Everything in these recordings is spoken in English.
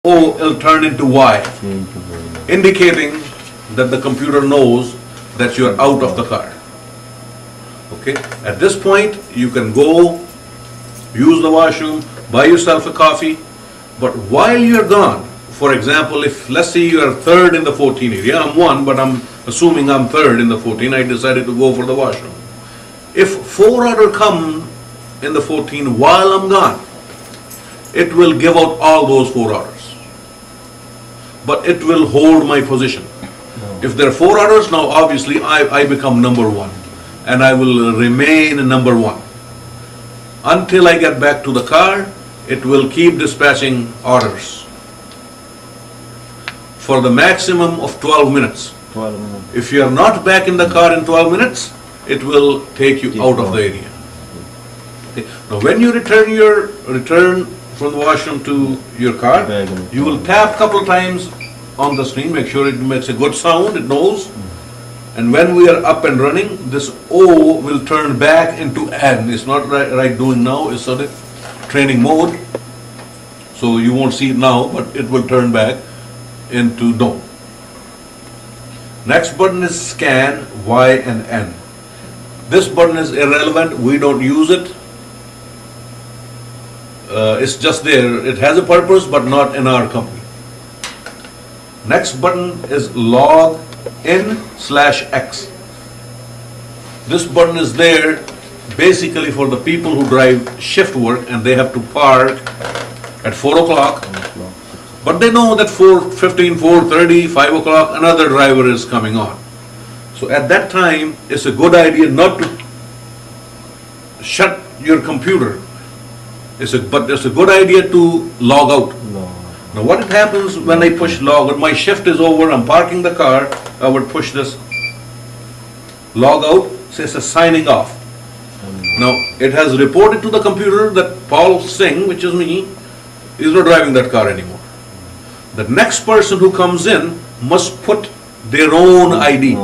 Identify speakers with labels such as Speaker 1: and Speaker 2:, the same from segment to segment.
Speaker 1: O will turn into Y, indicating that the computer knows that you are out of the car. Okay? At this point, you can go, use the washroom, buy yourself a coffee, but while you're gone, for example, if let's say you are third in the 14 area, I'm one, but I'm assuming I'm third in the 14, I decided to go for the washroom. If 4 orders come in the 14 while I'm gone, it will give out all those 4 orders. But it will hold my position. If there are 4 orders, now obviously I become number 1 and I will remain number 1. Until I get back to the car, it will keep dispatching orders for the maximum of 12 minutes.
Speaker 2: 12 minutes.
Speaker 1: If you are not back in the car in 12 minutes, it will take you out of the area. Okay. Now when you return from the washroom to your car, you will tap a couple times on the screen, make sure it makes a good sound, it knows. And when we are up and running, this O will turn back into N. It's not right doing now, it's sort of training mode. So you won't see it now, but it will turn back into no. Next button is scan, Y and N. This button is irrelevant, we don't use it. It's just there, it has a purpose but not in our company. Next button is log in/X. This button is there basically for the people who drive shift work and they have to park at 4 o'clock, but they know that 4:15, 4:30, 5 o'clock another driver is coming on. So at that time it's a good idea not to shut your computer. But it's a good idea to log out. Now what happens when I push log out, my shift is over, I'm parking the car, I would push this log out, says a signing off. Now it has reported to the computer that Paul Singh, which is me, is not driving that car anymore. The next person who comes in must put their own ID.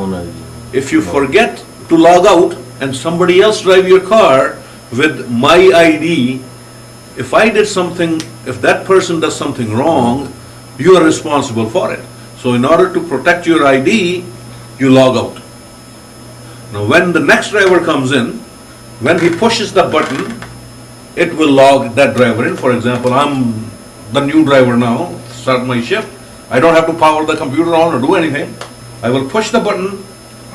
Speaker 1: If you forget to log out and somebody else drive your car with my ID, if I did something, if that person does something wrong, you are responsible for it. So in order to protect your ID, you log out. Now when the next driver comes in, when he pushes the button, it will log that driver in. For example, I'm the new driver now, start my shift. I don't have to power the computer on or do anything. I will push the button,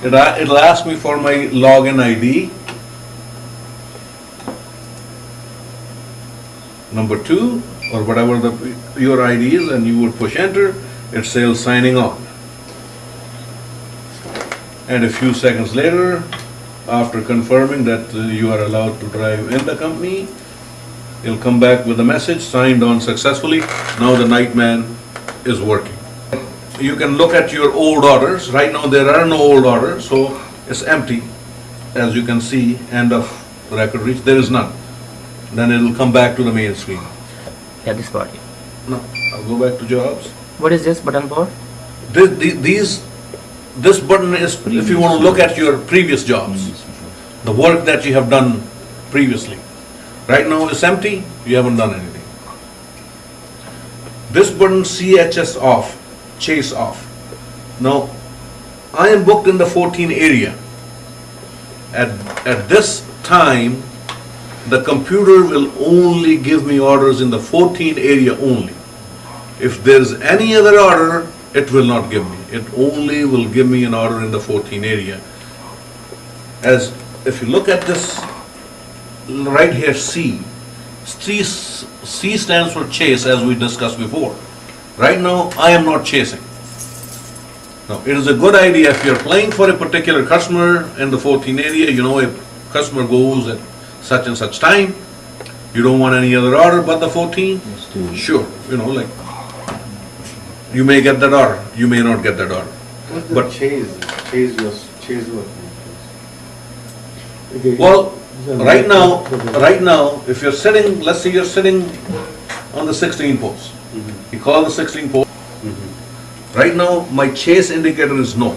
Speaker 1: it'll ask me for my login ID. Number 2 or whatever your ID is, and you would push enter, it says signing on. And a few seconds later, after confirming that you are allowed to drive in the company, it'll come back with a message, signed on successfully. Now the Nightman is working. You can look at your old orders. Right now there are no old orders, so it's empty. As you can see, end of record reach, there is none. Then it will come back to the main screen.
Speaker 2: Yeah, this part.
Speaker 1: No, I'll go back to jobs.
Speaker 2: What is this button for?
Speaker 1: This button is if you want to look at your previous jobs, the work that you have done previously. Right now it's empty, you haven't done anything. This button CHS off, chase off. Now, I am booked in the 14 area. At this time, the computer will only give me orders in the 14 area only. If there's any other order, it will not give me. It only will give me an order in the 14 area. As if you look at this right here, C stands for chase, as we discussed before. Right now, I am not chasing. Now, it is a good idea if you're playing for a particular customer in the 14 area, you know, if customer goes at such and such time, you don't want any other order but the 14, sure, you know, like you may get that order, you may not get that order.
Speaker 3: What's the
Speaker 1: But
Speaker 3: chase what?
Speaker 1: well, right now, if you're sitting, let's say you're sitting on the 16 post, you call the 16 post. Right now, my chase indicator is no.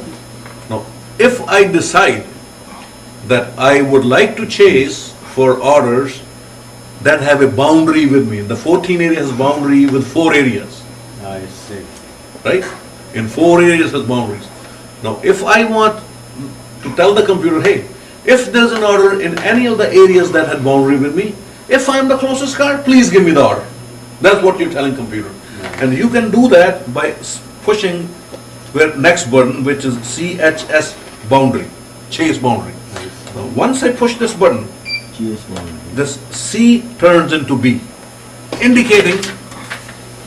Speaker 1: Now, if I decide that I would like to chase for orders that have a boundary with me. The 14 area has boundary with 4 areas. right? In 4 areas has boundaries. Now, if I want to tell the computer, hey, if there's an order in any of the areas that had boundary with me, if I'm the closest car, please give me the order. That's what you're telling computer. And you can do that by pushing the next button, which is CHS boundary, chase boundary. Now, once I push this button, this C turns into B, indicating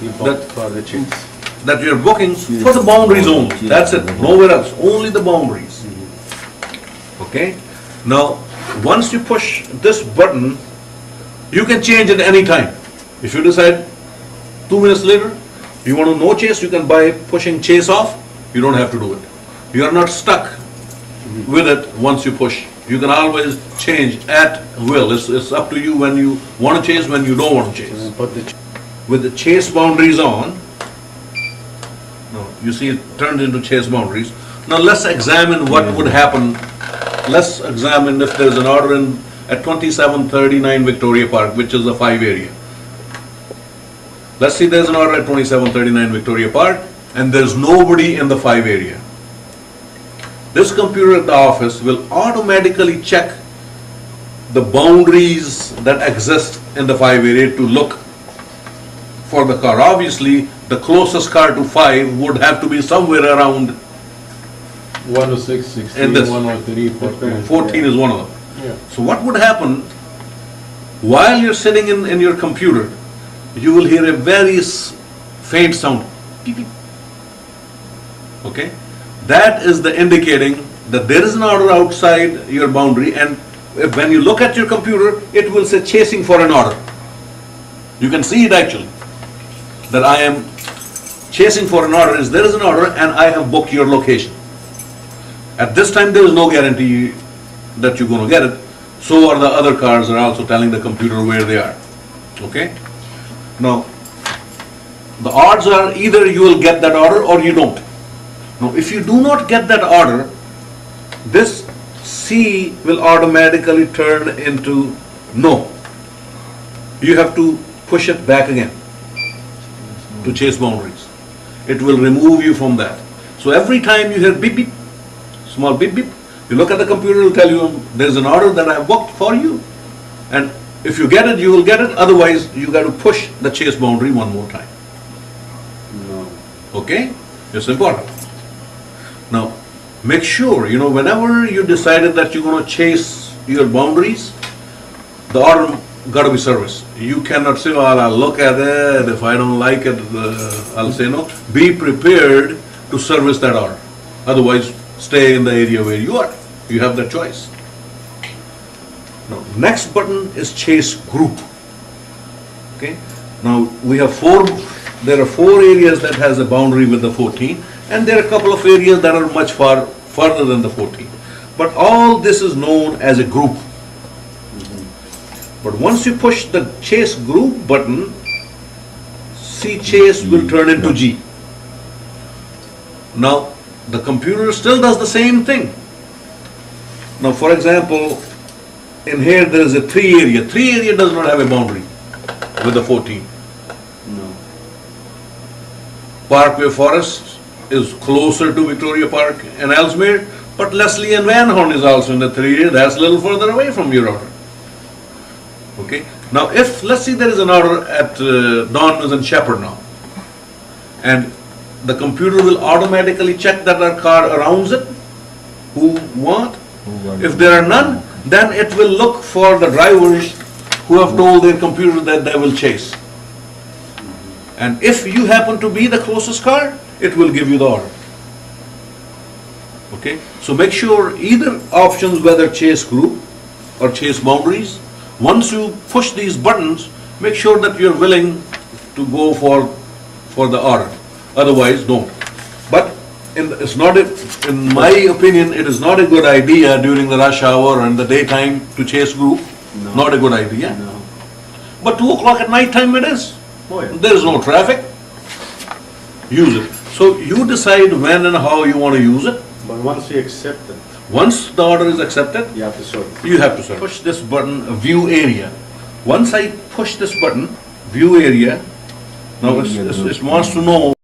Speaker 3: You bought for the chase.
Speaker 1: that you're booking for the boundary zone. That's it, nowhere else, only the boundaries. Okay? Now, once you push this button, you can change it any time. If you decide 2 minutes later, you want to no chase, you can by pushing chase off, you don't have to do it. You are not stuck with it once you push. You can always change at will. It's up to you when you want to chase, when you don't want to chase.
Speaker 3: Put the
Speaker 1: With the chase boundaries on, no, you see it turned into chase boundaries. Now let's examine what would happen. Let's examine if there's an order at 2739 Victoria Park, which is the 5 area. Let's see there's an order at 2739 Victoria Park and there's nobody in the 5 area. This computer at the office will automatically check the boundaries that exist in the 5 area to look for the car. Obviously, the closest car to 5 would have to be somewhere around
Speaker 4: 106, 16,
Speaker 1: in this.
Speaker 4: 103, 14.
Speaker 1: 14 is one of them.
Speaker 4: Yeah.
Speaker 1: So what would happen, while you're sitting in your computer, you will hear a very faint sound. Beep, beep. Okay? That is the indicating that there is an order outside your boundary, and when you look at your computer, it will say chasing for an order. You can see it actually, that I am chasing for an order, is there is an order and I have booked your location. At this time there is no guarantee that you're going to get it. So are the other cars are also telling the computer where they are. Okay? Now, the odds are either you will get that order or you don't. Now, if you do not get that order, this C will automatically turn into no. You have to push it back again to chase boundaries. It will remove you from that. So every time you hear beep beep, small beep beep, you look at the computer, it will tell you there's an order that I have booked for you. And if you get it, you will get it. Otherwise, you got to push the chase boundary one more time.
Speaker 3: no.
Speaker 1: Okay? It's important. Now, make sure, whenever you decided that you're going to chase your boundaries, the order got to be serviced. You cannot say, well, I'll look at it. If I don't like it, I'll say no. Be prepared to service that order. Otherwise, stay in the area where you are. You have that choice. Now, next button is chase group. Okay? Now, there are 4 areas that has a boundary with the 14, and there are a couple of areas that are much further than the 14. But all this is known as a group. But once you push the chase group button, C chase will turn into G. Now, the computer still does the same thing. Now, for example, in here there is a 3 area. 3 area does not have a boundary with the 14.
Speaker 3: No.
Speaker 1: Parkway Forest is closer to Victoria Park and Ellesmere, but Leslie and Van Horn is also in the 3 area. That's a little further away from your order. Okay. Now, if let's see there is an order at Don Mills and Shepherd now, and the computer will automatically check that our car around it, who want. If there are none, then it will look for the drivers who have told their computer that they will chase. And if you happen to be the closest car, it will give you the order. Okay? So make sure either options, whether chase group or chase boundaries, once you push these buttons, make sure that you're willing to go for the order. Otherwise, don't. But in my opinion, it is not a good idea during the rush hour and the daytime to chase group.
Speaker 3: No.
Speaker 1: Not a good idea.
Speaker 3: No.
Speaker 1: But 2 o'clock at night time it is.
Speaker 3: Oh, yeah.
Speaker 1: There is no traffic. Use it. So you decide when and how you want to use it.
Speaker 3: But once you accept it,
Speaker 1: Once the order is accepted,
Speaker 3: you have to serve.
Speaker 1: you have to serve. Push this button, view area. Once I push this button, view area, now it wants to know